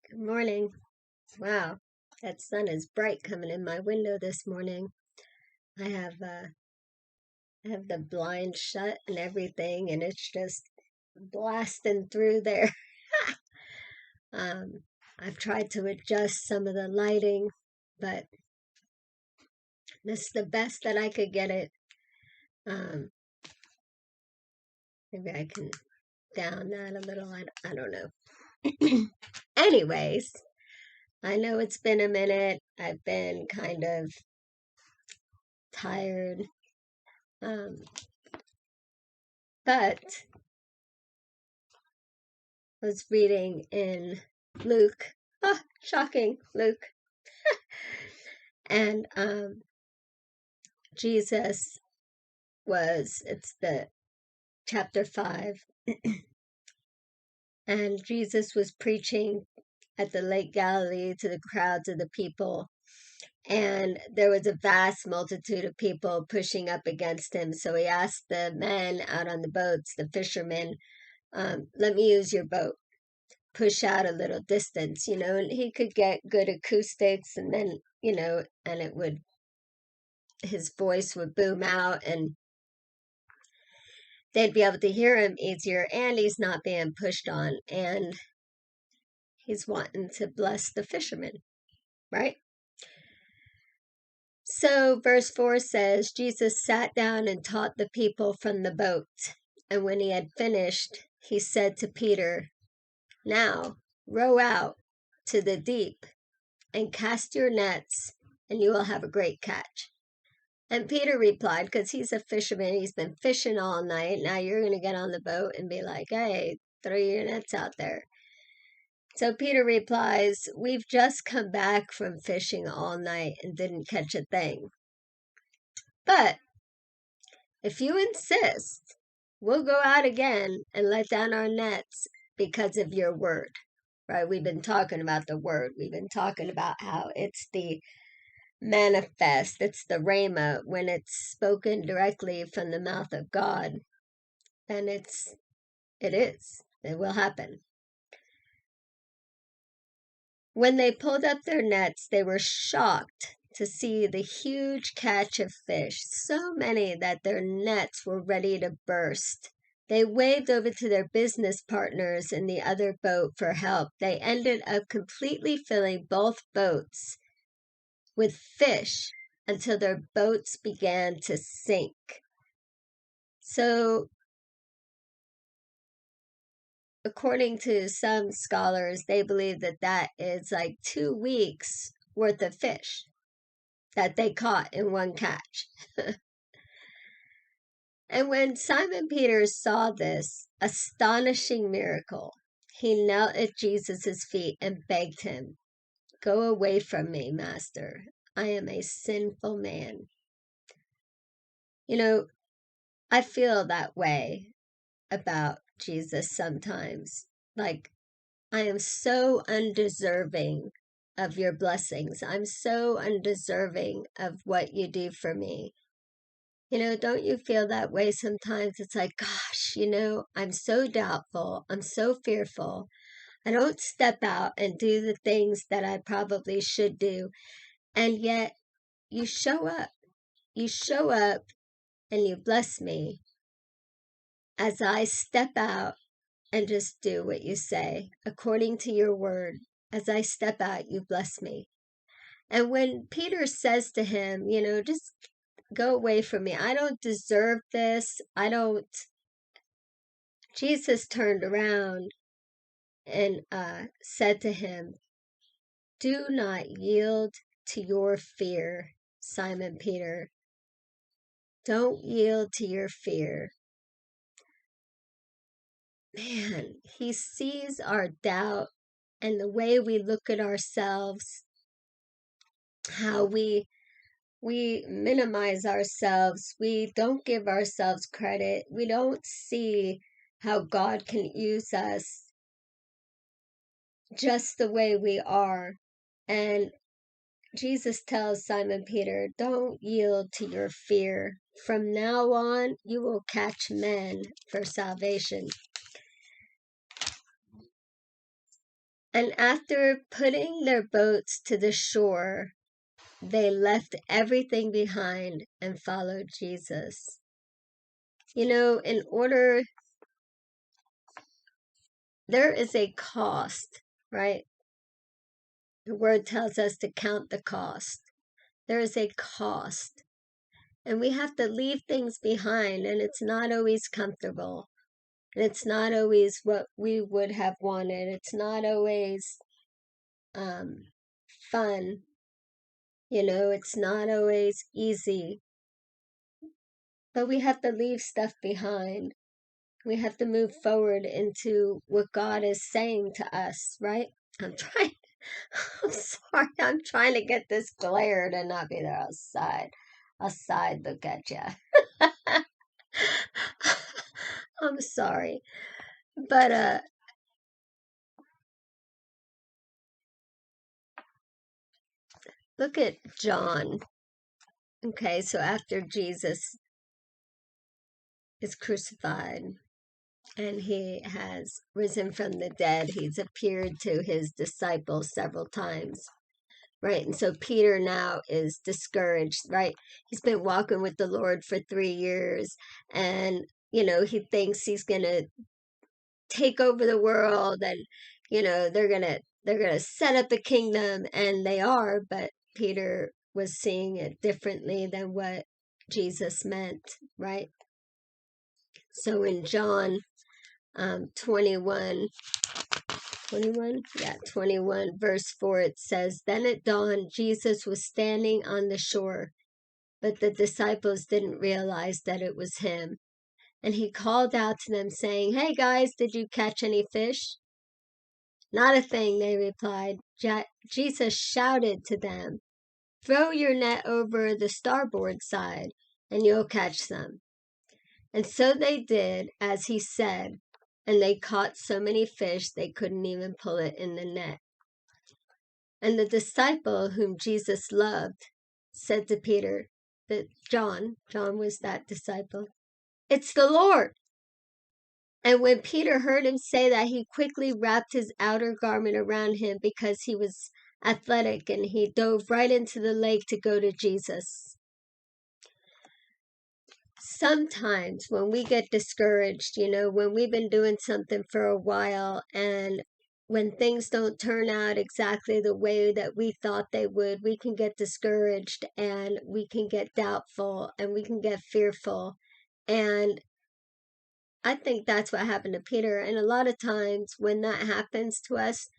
Good morning. Wow, that sun is bright coming in my window this morning. I have uh, I have the blind shut and everything, and it's just blasting through there. um, I've tried to adjust some of the lighting, but this is the best that I could get it. Um, Maybe I can down that a little. I don't know. Anyways, I know it's been a minute. I've been kind of tired. Um, but was reading in Luke. Ah, shocking, Luke. And Jesus it's the chapter 5, and Jesus was preaching at the Lake Galilee to the crowds of the people. And there was a vast multitude of people pushing up against him. So he asked the men out on the boats, the fishermen, let me use your boat. Push out a little distance, and he could get good acoustics, and then, and his voice would boom out and they'd be able to hear him easier, and he's not being pushed on, and he's wanting to bless the fishermen, right? So verse 4 says, Jesus sat down and taught the people from the boat, and when he had finished, he said to Peter, now row out to the deep and cast your nets, and you will have a great catch. And Peter replied, because he's a fisherman, he's been fishing all night. Now you're going to get on the boat and be like, hey, throw your nets out there. So Peter replies, we've just come back from fishing all night and didn't catch a thing. But if you insist, we'll go out again and let down our nets because of your word. Right? We've been talking about the word. We've been talking about how it's the manifest, it's the rhema. When it's spoken directly from the mouth of God, then it will happen. When they pulled up their nets, they were shocked to see the huge catch of fish, so many that their nets were ready to burst. They waved over to their business partners in the other boat for help. They ended up completely filling both boats with fish until their boats began to sink. So, according to some scholars, they believe that is like 2 weeks worth of fish that they caught in one catch. And when Simon Peter saw this astonishing miracle, he knelt at Jesus' feet and begged him, go away from me, Master. I am a sinful man. I feel that way about Jesus sometimes. Like, I am so undeserving of your blessings. I'm so undeserving of what you do for me. Don't you feel that way sometimes? It's like, gosh, I'm so doubtful. I'm so fearful. I don't step out and do the things that I probably should do. And yet you show up. You show up and you bless me as I step out and just do what you say according to your word. As I step out, you bless me. And when Peter says to him, just go away from me, I don't deserve this. Jesus turned around and said to him, do not yield to your fear, Simon Peter. Don't yield to your fear. Man, he sees our doubt and the way we look at ourselves, how we minimize ourselves. We don't give ourselves credit. We don't see how God can use us just the way we are. And Jesus tells Simon Peter, don't yield to your fear. From now on, you will catch men for salvation. And after putting their boats to the shore, they left everything behind and followed Jesus. You know, there is a cost, right? The word tells us to count the cost. There is a cost. And we have to leave things behind, and it's not always comfortable. And it's not always what we would have wanted. It's not always fun. You know, it's not always easy. But we have to leave stuff behind. We have to move forward into what God is saying to us, right? I'm sorry, I'm trying to get this glare to not be there outside. Outside, look at you. I'm sorry. But look at John. Okay, so after Jesus is crucified and he has risen from the dead, he's appeared to his disciples several times, right? And so Peter now is discouraged, right? He's been walking with the Lord for 3 years, and you know, he thinks he's going to take over the world, and you know, they're going to set up a kingdom, and they are, but Peter was seeing it differently than what Jesus meant, right? So in John 21, 21 verse 4, it says, "Then at dawn Jesus was standing on the shore, but the disciples didn't realize that it was him. And he called out to them, saying, 'Hey guys, did you catch any fish?' 'Not a thing,' they replied. Jesus shouted to them, 'Throw your net over the starboard side, and you'll catch some.' And so they did as he said, and they caught so many fish they couldn't even pull it in the net. And the disciple whom Jesus loved said to Peter, that John was that disciple, 'It's the Lord.' And when Peter heard him say that, he quickly wrapped his outer garment around him because he was athletic, and he dove right into the lake to go to Jesus. Sometimes when we get discouraged, you know, when we've been doing something for a while and when things don't turn out exactly the way that we thought they would, we can get discouraged and we can get doubtful and we can get fearful. And I think that's what happened to Peter. And a lot of times when that happens to us,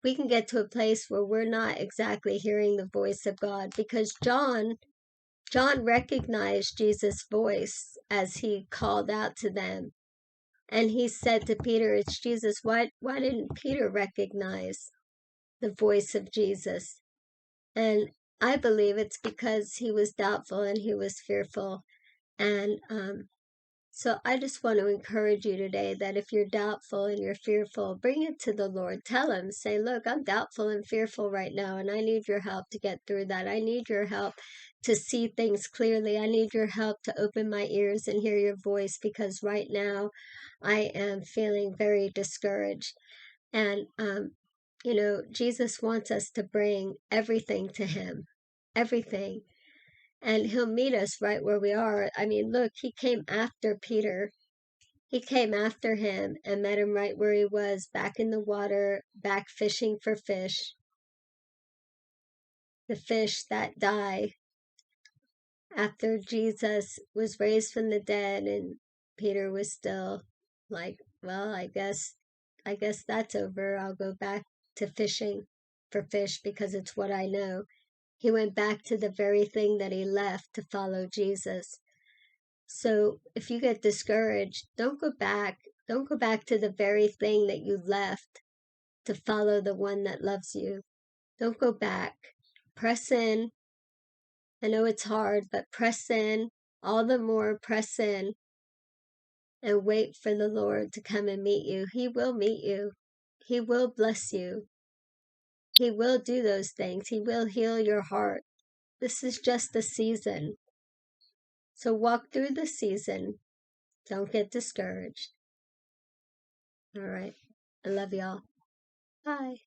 we can get to a place where we're not exactly hearing the voice of God, because John recognized Jesus' voice as he called out to them. And he said to Peter, "It's Jesus." Why didn't Peter recognize the voice of Jesus? And I believe it's because he was doubtful and he was fearful. And so I just want to encourage you today that if you're doubtful and you're fearful, bring it to the Lord. Tell him, say, "Look, I'm doubtful and fearful right now, and I need your help to get through that. I need your help to see things clearly. I need your help to open my ears and hear your voice, because right now I am feeling very discouraged." And, you know, Jesus wants us to bring everything to him, everything. And he'll meet us right where we are. I mean, look, he came after Peter. He came after him and met him right where he was, back in the water, back fishing for fish. The fish that die after Jesus was raised from the dead, and Peter was still like, well, I guess that's over. I'll go back to fishing for fish because it's what I know. He went back to the very thing that he left to follow Jesus. So if you get discouraged, don't go back. Don't go back to the very thing that you left to follow the one that loves you. Don't go back. Press in. I know it's hard, but press in. All the more press in and wait for the Lord to come and meet you. He will meet you. He will bless you. He will do those things. He will heal your heart. This is just a season. So walk through the season. Don't get discouraged. All right. I love y'all. Bye.